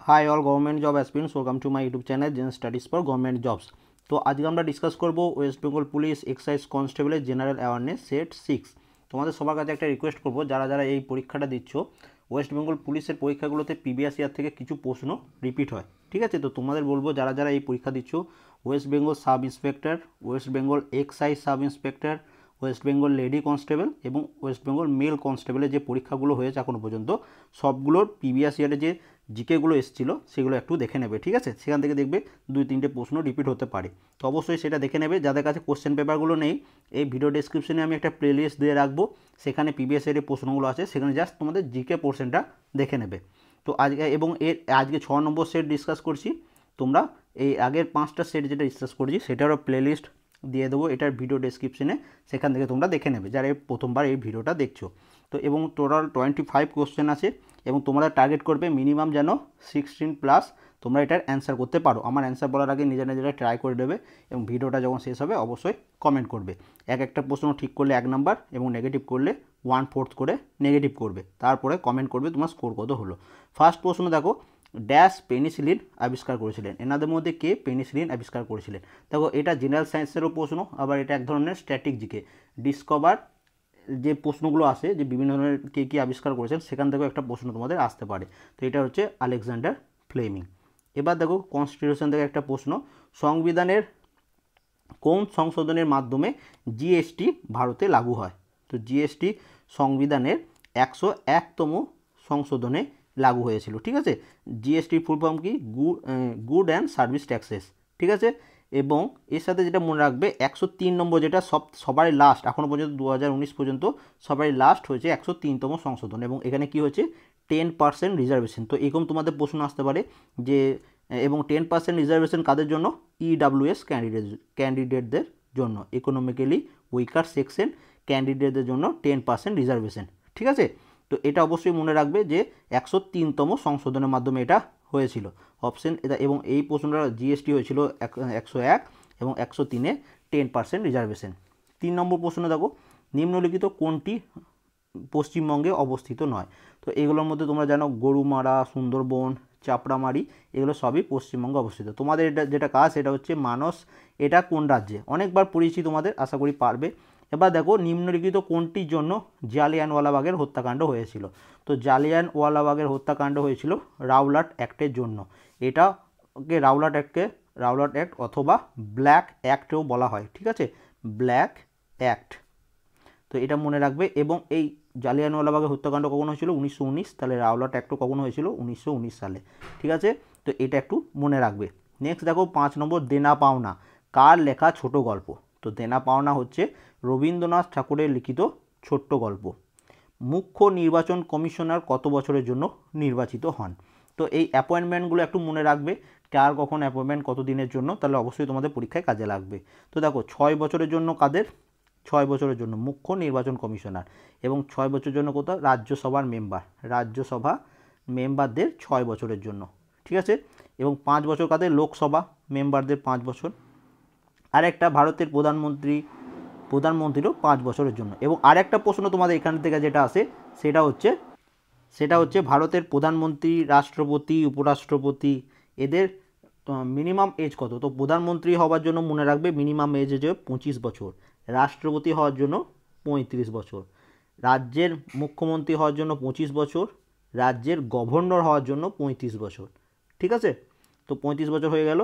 High all government job aspirants, welcome to my YouTube channel Zen studies for government jobs. তো আজকে আমরা discuss করব West Bengal police excise কনস্টেবলের general awareness set 6। তোমাদের সবার কাছে একটা রিকোয়েস্ট করবো, যারা যারা এই পরীক্ষাটা দিচ্ছ, ওয়েস্ট বেঙ্গল পুলিশের পরীক্ষাগুলোতে প্রিভিয়াস ইয়ার থেকে কিছু প্রশ্ন রিপিট হয়, ঠিক আছে? তো তোমাদের বলবো, যারা যারা এই পরীক্ষা দিচ্ছ, West Bengal sub inspector, West Bengal excise sub inspector, West Bengal lady constable এবং ওয়েস্ট বেঙ্গল মেল কনস্টেবলের যে পরীক্ষাগুলো হয়েছে এখনও পর্যন্ত, সবগুলোর প্রিভিয়াস ইয়ারে যে জিকেগুলো এসেছিলো সেগুলো একটু দেখে নেবে, ঠিক আছে? সেখান থেকে দেখবে 2-3টে প্রশ্ন রিপিট হতে পারে, তো অবশ্যই সেটা দেখে নেবে। যাদের কাছে কোশ্চেন পেপারগুলো নেই, এই ভিডিও ডেসক্রিপশনে আমি একটা প্লেলিস্ট দিয়ে রাখবো, সেখানে প্রিভিয়াস ইয়ারের প্রশ্নগুলো আছে, সেখানে জাস্ট তোমাদের জিকে পোর্শনটা দেখে নেবে। তো আজকে আজকে 6 নম্বর সেট ডিসকাস করছি। তোমরা এই আগের 5টা সেট যেটা ডিসকাস করছি সেটারও প্লেলিস্ট দিয়ে দেবো এটার ভিডিও ডেসক্রিপশনে, সেখান থেকে তোমরা দেখে নেবে যারা প্রথমবার এই ভিডিওটা দেখছো। তো এবং টোটাল 25 কোশ্চেন আছে এবং তোমরা টার্গেট করবে মিনিমাম যেন 16+ তোমরা এটার অ্যান্সার করতে পারো। আমার অ্যান্সার বলার আগে নিজেরা নিজেরা ট্রাই করে দেবে এবং ভিডিওটা যখন শেষ হবে অবশ্যই কমেন্ট করবে। একটা প্রশ্ন ঠিক করলে 1 নাম্বার এবং নেগেটিভ করলে 1/4 করে নেগেটিভ করবে, তারপরে কমেন্ট করবে তোমার স্কোর কত হলো। ফার্স্ট প্রশ্ন দেখো, ড্যাশ পেনিসিলিন আবিষ্কার করেছিলেন? এনাদের মধ্যে কে পেনিসিলিন আবিষ্কার করেছিলেন? দেখো, এটা জেনারেল সায়েন্সেরও প্রশ্ন, আবার এটা এক ধরনের স্ট্যাটিক জিকে। ডিসকভার যে প্রশ্নগুলো আসে যে বিভিন্ন ধরনের কে কী আবিষ্কার করেছেন, সেখান থেকেও একটা প্রশ্ন তোমাদের আসতে পারে। তো এটা হচ্ছে আলেকজান্ডার ফ্লেমিং। এবার দেখো, কনস্টিটিউশন থেকে একটা প্রশ্ন, সংবিধানের কোন সংশোধনের মাধ্যমে জিএসটি ভারতে লাগু হয়? তো জিএসটি সংবিধানের 101তম সংশোধনে লাগু হয়েছিল, ঠিক আছে? জিএসটির ফুল ফর্ম কি? গুড অ্যান্ড সার্ভিস ট্যাক্সেস, ঠিক আছে? এবং এর সাথে যেটা মনে রাখবে, 103 নম্বর, যেটা সবারই লাস্ট এখনও পর্যন্ত 2019 পর্যন্ত সবারই লাস্ট হয়েছে 103তম সংশোধন, এবং এখানে কি হচ্ছে 10% রিজার্ভেশন। তো এরকম তোমাদের প্রশ্ন আসতে পারে যে, এবং 10% রিজার্ভেশন কাদের জন্য? ইডাব্লিউএস ক্যান্ডিডেটদের জন্য, ইকোনমিক্যালি উইকার সেকশন ক্যান্ডিডেটদের জন্য 10% রিজার্ভেশন, ঠিক আছে? তো এটা অবশ্যই মনে রাখবে যে 103তম সংশোধনের মাধ্যমে এটা হয়েছিল অপশন এটা। এবং এই প্রশ্নটা জিএসটি হয়েছিল 101 এবং 103-এ 10% রিজার্ভেশন। 3 নম্বর প্রশ্ন দেখো, নিম্নলিখিত কোনটি পশ্চিমবঙ্গে অবস্থিত নয়? তো এগুলোর মধ্যে তোমরা জানো গরুমারা, সুন্দরবন, চাপড়ামারি, এগুলো সবই পশ্চিমবঙ্গে অবস্থিত। তোমাদের এটা যেটা কাজ সেটা হচ্ছে মানস, এটা কোন রাজ্যে? অনেকবার পড়েছি তোমাদের, আশা করি পারবে। এবার দেখো, নিম্নলিখিত কোনটির জন্য জালিয়ানওয়ালাবাগের হত্যাকাণ্ড হয়েছিল? তো জালিয়ানওয়ালাবাগের হত্যাকাণ্ড হয়েছিল রাওলাট অ্যাক্টের জন্য। এটাকে রাওলাট অ্যাক্ট অথবা ব্ল্যাক অ্যাক্টও বলা হয়, ঠিক আছে? ব্ল্যাক অ্যাক্ট, তো এটা মনে রাখবে। এবং এই জালিয়ানওয়ালাবাগের হত্যাকাণ্ড কখন হয়েছিল? 1919। তাহলে রাওলাট অ্যাক্টও কখন হয়েছিল? 1919 সালে, ঠিক আছে? তো এটা একটু মনে রাখবে। নেক্সট দেখো, 5 নম্বর, দেনা পাওনা কার লেখা ছোট গল্প? তো দেনা পাওনা হচ্ছে রবীন্দ্রনাথ ঠাকুরের লিখিত ছোট্ট গল্প। মুখ্য নির্বাচন কমিশনার কত বছরের জন্য নির্বাচিত হন? তো এই অ্যাপয়েন্টমেন্টগুলো একটু মনে রাখবে, কার কখন অ্যাপয়েন্টমেন্ট, কত দিনের জন্য, তাহলে অবশ্যই তোমাদের পরীক্ষায় কাজে লাগবে। তো দেখো, 6 বছরের জন্য কাদের? 6 বছরের জন্য মুখ্য নির্বাচন কমিশনার, এবং 6 বছরের জন্য কোথাও রাজ্যসভার মেম্বার, রাজ্যসভা মেম্বারদের 6 বছরের জন্য, ঠিক আছে? এবং 5 বছর কাদের? লোকসভা মেম্বারদের 5 বছর। আর একটা ভারতের প্রধানমন্ত্রীরও 5 বছরের জন্য। এবং আরেকটা প্রশ্ন তোমাদের এখান থেকে যেটা আসে সেটা হচ্ছে ভারতের প্রধানমন্ত্রী, রাষ্ট্রপতি, উপরাষ্ট্রপতি, এদের মিনিমাম এজ কত? তো প্রধানমন্ত্রী হওয়ার জন্য মনে রাখবে মিনিমাম এজ হচ্ছে 25 বছর, রাষ্ট্রপতি হওয়ার জন্য 35 বছর, রাজ্যের মুখ্যমন্ত্রী হওয়ার জন্য 25 বছর, রাজ্যের গভর্নর হওয়ার জন্য 35 বছর, ঠিক আছে? তো 35 বছর হয়ে গেল।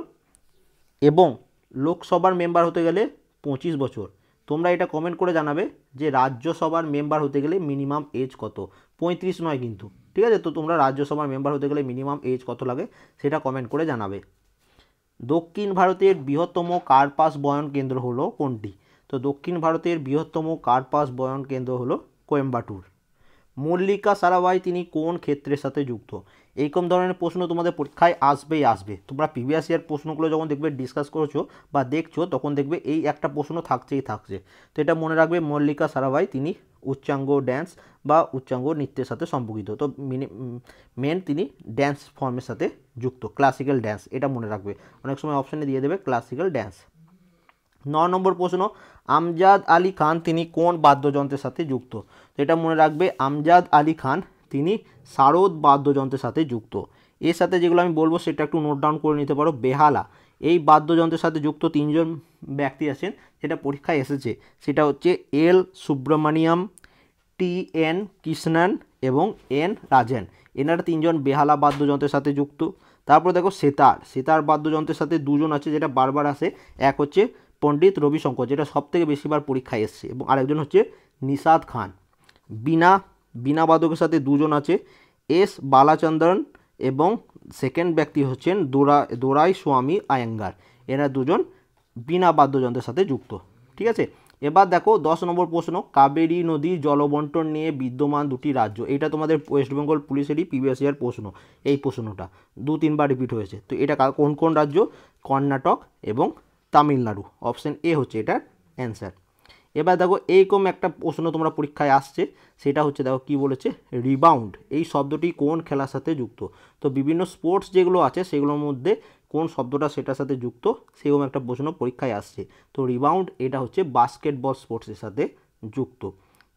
এবং লোকসভার মেম্বার হতে গেলে 25 বছর। তোমরা এটা কমেন্ট করে জানাবে যে রাজ্যসভার মেম্বার হতে গেলে মিনিমাম এজ কত? 35 নয় কিন্তু, ঠিক আছে? তো তোমরা রাজ্যসভার মেম্বার হতে গেলে মিনিমাম এজ কত লাগে সেটা কমেন্ট করে জানাবে। দক্ষিণ ভারতের বৃহত্তম কার্পাস বয়ন কেন্দ্র হলো কোনটি? তো দক্ষিণ ভারতের বৃহত্তম কার্পাস বয়ন কেন্দ্র হলো কোয়েম্বাটুর। মল্লিকা সারাভাই তিনি কোন ক্ষেত্রের সাথে যুক্ত? এইরকম ধরনের প্রশ্ন তোমাদের পরীক্ষায় আসবে। তোমরা প্রিভিয়াস ইয়ার প্রশ্নগুলো যখন দেখবে ডিসকাস করছো বা দেখছো, তখন দেখবে এই একটা প্রশ্ন থাকছে। তো এটা মনে রাখবে, মল্লিকা সারাভাই তিনি উচ্চাঙ্গ ড্যান্স বা উচ্চাঙ্গ নৃত্যের সাথে সম্পর্কিত। তো মেন তিনি ড্যান্স ফর্মের সাথে যুক্ত, ক্লাসিক্যাল ড্যান্স, এটা মনে রাখবে। অনেক সময় অপশানে দিয়ে দেবে ক্লাসিক্যাল ড্যান্স। 9 নম্বর প্রশ্ন, আমজাদ আলী খান তিনি কোন বাদ্যযন্ত্রের সাথে যুক্ত? তো এটা মনে রাখবে, আমজাদ আলী খান তিনি শারদ বাদ্যযন্ত্রের সাথে যুক্ত। এর সাথে যেগুলো আমি বলবো সেটা একটু নোট ডাউন করে নিতে পারো। বেহালা এই বাদ্যযন্ত্রের সাথে যুক্ত 3জন ব্যক্তি আছেন, যেটা পরীক্ষায় এসেছে। সেটা হচ্ছে এল সুব্রমণিয়াম, টি এন কৃষ্ণন এবং এন রাজেন। এনারা 3জন বেহালা বাদ্যযন্ত্রের সাথে যুক্ত। তারপর দেখো সেতার বাদ্যযন্ত্রের সাথে 2জন আছে, যেটা বারবার আসে। এক হচ্ছে পণ্ডিত রবিশঙ্কর, যেটা সবথেকে বেশিবার পরীক্ষায় এসছে, এবং আরেকজন হচ্ছে নিশাদ খান। বীণা বাদকের সাথে 2জন আছে, এস বালাচন্দ্রন এবং সেকেন্ড ব্যক্তি হচ্ছেন দোরাই স্বামী আয়েঙ্গার। এরা 2জন বীণা বাদ্যযন্ত্রের সাথে যুক্ত। ঠিক আছে, এবার দেখো 10 নম্বর প্রশ্ন, কাবেরী নদীর জলবন্টন নিয়ে বিদ্যমান 2টি রাজ্য। এটা তোমাদের ওয়েস্ট বেঙ্গল পুলিশেরই প্রিভিয়াস ইয়ার প্রশ্ন। এই প্রশ্নটা 2-3বার রিপিট হয়েছে। তো এটা কোন কোন রাজ্য? কর্ণাটক এবং তামিলনাড়ু। অপশন এ হচ্ছে এটার অ্যান্সার। এবার দেখো এইরকম একটা প্রশ্ন তোমরা পরীক্ষায় আসছে, সেটা হচ্ছে দেখো কি বলেছে, রিবাউন্ড এই শব্দটি কোন খেলার সাথে যুক্ত। তো বিভিন্ন স্পোর্টস যেগুলো আছে সেগুলোর মধ্যে কোন শব্দটা সেটার সাথে যুক্ত, সেরকম একটা প্রশ্ন পরীক্ষায় আসছে। তো রিবাউন্ড এটা হচ্ছে বাস্কেটবল স্পোর্টসের সাথে যুক্ত।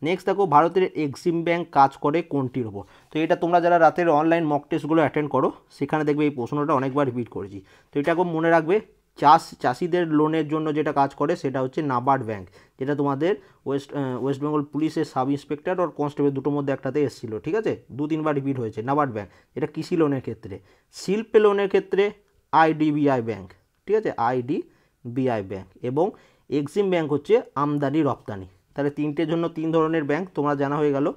নেক্সট দেখো, ভারতের এক্সিম ব্যাংক কাজ করে কোনটির ওপর। তো এটা তোমরা যারা রাতের অনলাইন মক টেস্টগুলো অ্যাটেন্ড করো, সেখানে দেখবে এই প্রশ্নটা অনেকবার রিপিট করেছি। তো এটা খুব মনে রাখবে, চাষিদের লোনের জন্য যেটা কাজ করে সেটা হচ্ছে নাবার্ড ব্যাংক, যেটা তোমাদের ওয়েস্ট বেঙ্গল পুলিশের সাব ইন্সপেক্টর আর কনস্টেবল দুটোর মধ্যে একটাতে এসেছিলো। ঠিক আছে, 2-3বার রিপিট হয়েছে নাবার্ড ব্যাংক। এটা কৃষি লোনের ক্ষেত্রে। শিল্পে লোনের ক্ষেত্রে আইডিবিআই ব্যাংক। ঠিক আছে, আইডিবিআই ব্যাংক। এবং এক্সিম ব্যাংক হচ্ছে আমদানি রপ্তানি। তাহলে 3টের জন্য 3 ধরনের ব্যাংক তোমরা জানা হয়ে গেল।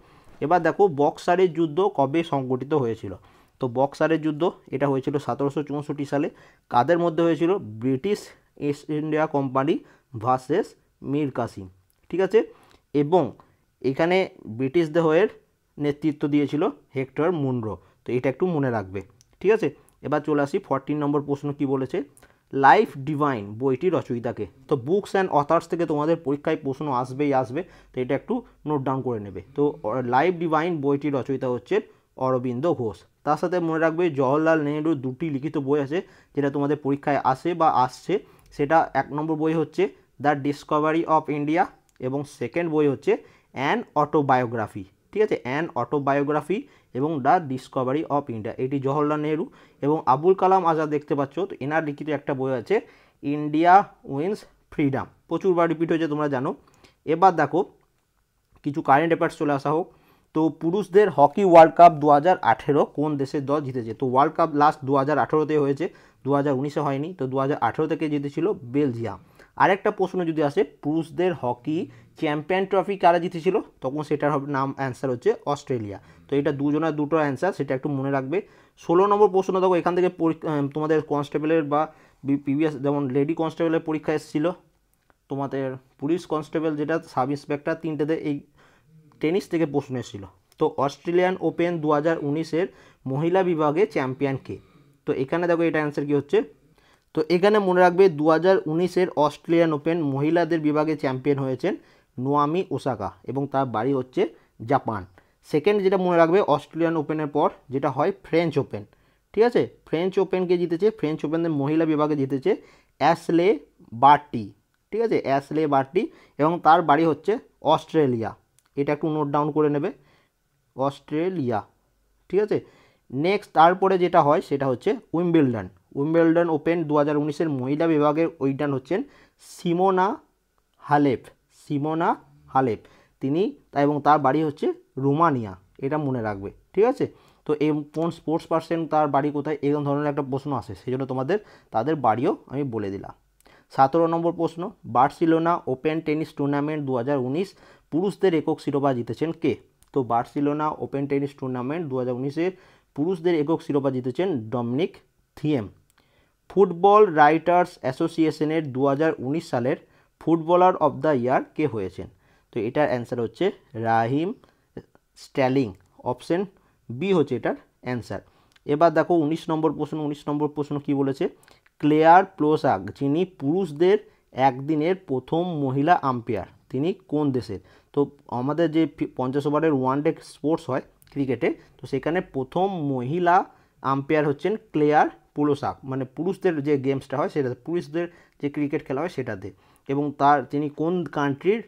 এবার দেখো, বক্সারের যুদ্ধ কবে সংগঠিত হয়েছিল। তো বক্সারের যুদ্ধ এটা হয়েছিল 1764 সালে। কাদের মধ্যে হয়েছিল? British East India Company versus Mir Kasim. ঠিক আছে, এবং এখানে ব্রিটিশদের হয়ে নেতৃত্ব দিয়েছিল হেক্টর মুনরো। তো এটা একটু মনে রাখবে। ঠিক আছে, এবার চলে আসি 14 নম্বর প্রশ্ন কি বলেছে, লাইফ ডিভাইন বইটি রচয়িতাকে। তো বুকস অ্যান্ড অথার্স থেকে তোমাদের পরীক্ষায় প্রশ্ন আসবেই আসবে, তো এটা একটু নোট ডাউন করে নেবে। তো লাইফ ডিভাইন বইটির রচয়িতা হচ্ছে অরবিন্দ ঘোষ। তার সাথে মনে রাখবে জওহরলাল নেহরুর 2টি লিখিত বই আছে, যেটা তোমাদের পরীক্ষায় আসে বা আসছে। সেটা 1 নম্বর বই হচ্ছে দ্য ডিসকভারি অফ ইন্ডিয়া, এবং সেকেন্ড বই হচ্ছে অ্যান অটোবায়োগ্রাফি। ঠিক আছে, অ্যান অটোবায়োগ্রাফি এবং দ্য ডিসকভারি অফ ইন্ডিয়া, এটি জওহরলাল নেহরু। এবং আবুল কালাম আজাদ দেখতে পাচ্ছ, তো এনার লিখিত একটা বই আছে ইন্ডিয়া উইন্স ফ্রিডম, প্রচুরবার রিপিট হয়েছে তোমরা জানো। এবার দেখো কিছু কারেন্ট অ্যাফেয়ার্স চলে আসা হোক। তো পুরুষদের হকি ওয়ার্ল্ড কাপ 2018 কোন দেশের দল জিতেছে। তো ওয়ার্ল্ড কাপ লাস্ট 2018-তে হয়েছে, 2019-এ হয়নি। তো 2018 থেকে জিতেছিল বেলজিয়াম। আরেকটা প্রশ্ন যদি আসে, পুরুষদের হকি চ্যাম্পিয়ন ট্রফি কারা জিতেছিল, তখন সেটার হবে নাম অ্যান্সার হচ্ছে অস্ট্রেলিয়া। তো এটা দুজনের দুটো অ্যান্সার, সেটা একটু মনে রাখবে। 16 নম্বর প্রশ্ন দেখো, এখান থেকে তোমাদের কনস্টেবলের বা প্রিভিয়াস যেমন লেডি কনস্টেবলের পরীক্ষা এসেছিল, তোমাদের পুলিশ কনস্টেবল যেটা সাব ইন্সপেক্টর, 3টেতে এই টেনিস থেকে প্রশ্ন এসেছিল। তো অস্ট্রেলিয়ান ওপেন 2019-এর মহিলা বিভাগে চ্যাম্পিয়ন কে। তো এখানে দেখো এটা অ্যান্সার কী হচ্ছে, তো এখানে মনে রাখবে 2019-এর অস্ট্রেলিয়ান ওপেন মহিলাদের বিভাগে চ্যাম্পিয়ন হয়েছেন নোয়ামি ওসাকা, এবং তার বাড়ি হচ্ছে জাপান। সেকেন্ড যেটা মনে রাখবে, অস্ট্রেলিয়ান ওপেনের পর যেটা হয় ফ্রেঞ্চ ওপেন। ঠিক আছে, ফ্রেঞ্চ ওপেনকে জিতেছে, ফ্রেঞ্চ ওপেনের মহিলা বিভাগে জিতেছে অ্যাশলে বার্টি। ঠিক আছে, অ্যাশলে বার্টি, এবং তার বাড়ি হচ্ছে অস্ট্রেলিয়া। এটা একটু নোট ডাউন করে নেবে, অস্ট্রেলিয়া। ঠিক আছে, নেক্সট তারপরে যেটা হয় সেটা হচ্ছে উইম্বেলডন ওপেন 2019-এর মহিলা বিভাগের উইনার হচ্ছেন সিমোনা হালেপ তিনি, এবং তার বাড়ি হচ্ছে রোমানিয়া। এটা মনে রাখবে। ঠিক আছে, তো এই কোন স্পোর্টস পার্সন তার বাড়ি কোথায়, এরকম ধরনের একটা প্রশ্ন আসে, সেই জন্য তাদের বাড়িও আমি বলে দিলাম। 17 নম্বর প্রশ্ন, বার্সেলোনা ওপেন টেনিস টুর্নামেন্ট 2019 পুরুষদের একক শিরোপা জিতেছেন কে। তো বার্সেলোনা ওপেন টেনিস টুর্নামেন্ট 2019-এর পুরুষদের একক শিরোপা জিতেছেন ডমিনিক থিয়েম। ফুটবল রাইটার্স অ্যাসোসিয়েশনের 2019 সালের ফুটবলার অফ দ্য ইয়ার কে হয়েছেন। তো এটার অ্যান্সার হচ্ছে রাহিম স্ট্যার্লিং। অপশন বি হচ্ছে এটার অ্যান্সার। এবার দেখো 19 নম্বর প্রশ্ন কি বলেছে, ক্লেয়ার প্লোসাক যিনি পুরুষদের একদিনের প্রথম মহিলা আম্পায়ার, তিনি কোন দেশের। তো আমাদের যে 50 ওভারের ওয়ানডে স্পোর্টস হয় ক্রিকেটে, তো সেখানে প্রথম মহিলা আম্পায়ার হচ্ছেন ক্লেয়ার প্লোসাক, মানে পুরুষদের যে গেমসটা হয় সেটা, পুরুষদের যে ক্রিকেট খেলা হয় সেটাতে, এবং তিনি কোন কান্ট্রির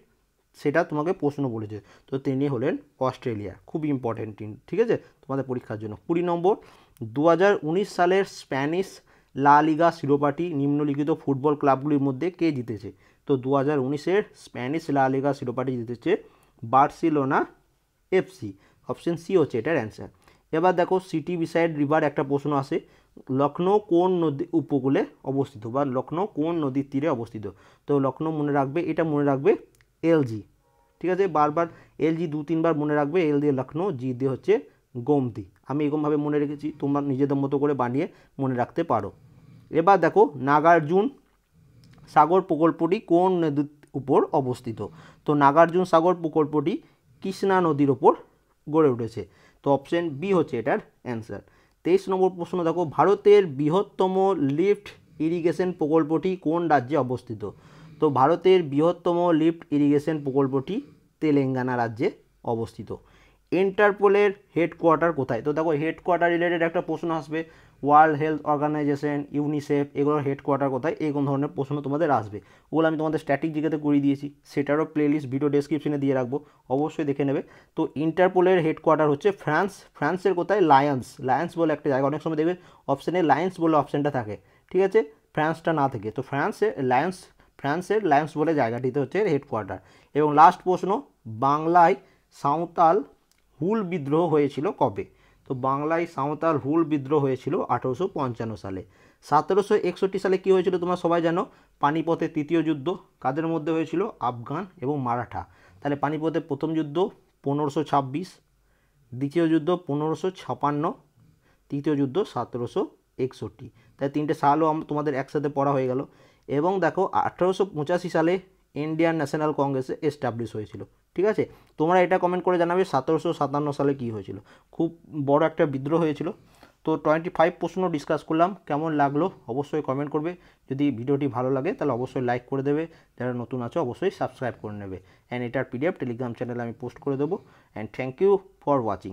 সেটা তোমাকে প্রশ্ন বলেছে। তো তিনি হলেন অস্ট্রেলিয়া, খুব ইম্পর্টেন্ট, ঠিক আছে, তোমাদের পরীক্ষার জন্য। 20 নম্বর, 2019 সালের স্প্যানিশ লা লিগা শিরোপাটি নিম্নলিখিত ফুটবল ক্লাবগুলির মধ্যে কে জিতেছে? তো 2019-এর স্প্যানিশ লা লিগা শিরোপাটি জিতেছে বার্সেলোনা এফসি। অপশন সি হচ্ছে এটার অ্যান্সার। এবার দেখো সিটি বিসাইড রিভার একটা প্রশ্ন আসে, লখনৌ কোন নদী উপকূলে অবস্থিত, বা লখনৌ কোন নদীর তীরে অবস্থিত? তো লখনৌ মনে রাখবে, এটা মনে রাখবে এলজি, ঠিক আছে, বারবার এলজি 2-3বার মনে রাখবে, এল দিয়ে লখনৌ, জি দিয়ে হচ্ছে গোমতি। আমি এরকমভাবে মনে রেখেছি, তোমরা নিজেদের মতো করে বানিয়ে মনে রাখতে পারো। এবার দেখো নাগার্জুন সাগর প্রকল্পটি কোন নদীর উপর অবস্থিত? তো নাগার্জুন সাগর প্রকল্পটি কৃষ্ণা নদীর ওপর গড়ে উঠেছে। তো অপশন বি হচ্ছে এটার অ্যান্সার। 23 নম্বর প্রশ্ন দেখো, ভারতের বৃহত্তম লিফট ইরিগেশন প্রকল্পটি কোন রাজ্যে অবস্থিত? তো ভারতের বৃহত্তম লিফট ইরিগেশন প্রকল্পটি তেলেঙ্গানা রাজ্যে অবস্থিত। ইন্টারপোলের হেডকোয়ার্টার কোথায়? তো দেখো হেডকোয়ার্টার রিলেটেড একটা প্রশ্ন আসবে, ওয়ার্ল্ড হেলথ অর্গানাইজেশন, ইউনিসেফ, এগুলোর হেডকোয়ার্টার কোথায়, এরকম ধরনের প্রশ্ন তোমাদের আসবে। ওগুলো আমি তোমাদের স্ট্যাটিক জিকেতে করিয়ে দিয়েছি, সেটারও প্লেলিস্ট ভিডিও ডেসক্রিপশনে দিয়ে রাখবো, অবশ্যই দেখে নেবে। তো ইন্টারপোলের হেডকোয়ার্টার হচ্ছে ফ্রান্স। ফ্রান্সের কোথায়? লায়ন্স বলে একটা জায়গা, অনেক সময় দেখবে অপশানে লায়ন্স বলে অপশানটা থাকে, ঠিক আছে, ফ্রান্সটা না থাকে। তো ফ্রান্সের লায়ন্স বলে জায়গাটিতে হচ্ছে হেডকোয়ার্টার। এবং লাস্ট প্রশ্ন, বাংলায় সাঁওতাল হুল বিদ্রোহ হয়েছিল কবে? তো বাংলায় সাঁওতাল হুল বিদ্রোহ হয়েছিল 1855 সালে। 1761 সালে কী হয়েছিল তোমরা সবাই জানো, পানিপথের তৃতীয় যুদ্ধ। কাদের মধ্যে হয়েছিল? আফগান এবং মারাঠা। তাহলে পানিপথের প্রথম যুদ্ধ 1526, দ্বিতীয় যুদ্ধ 1556, তৃতীয় যুদ্ধ 1761। তাই 3টে সালও তোমাদের একসাথে পড়া হয়ে গেল। এবং দেখো 1885 সালে ইন্ডিয়ান ন্যাশনাল কংগ্রেসে এস্টাবলিশ হয়েছিল, ঠিক আছে। তোমরা এটা কমেন্ট করে জানাবে 1757 সালে কী হয়েছিল। খুব বড় একটা বিদ্রোহ হয়েছিল। তো 25 প্রশ্ন ডিসকাস করলাম, কেমন লাগলো অবশ্যই কমেন্ট করবে। যদি ভিডিওটি ভালো লাগে তাহলে অবশ্যই লাইক করে দেবে, যারা নতুন আছে অবশ্যই সাবস্ক্রাইব করে নেবে। অ্যান্ড এটার পিডিএফ টেলিগ্রাম চ্যানেলে আমি পোস্ট করে দেবো। And thank you for watching.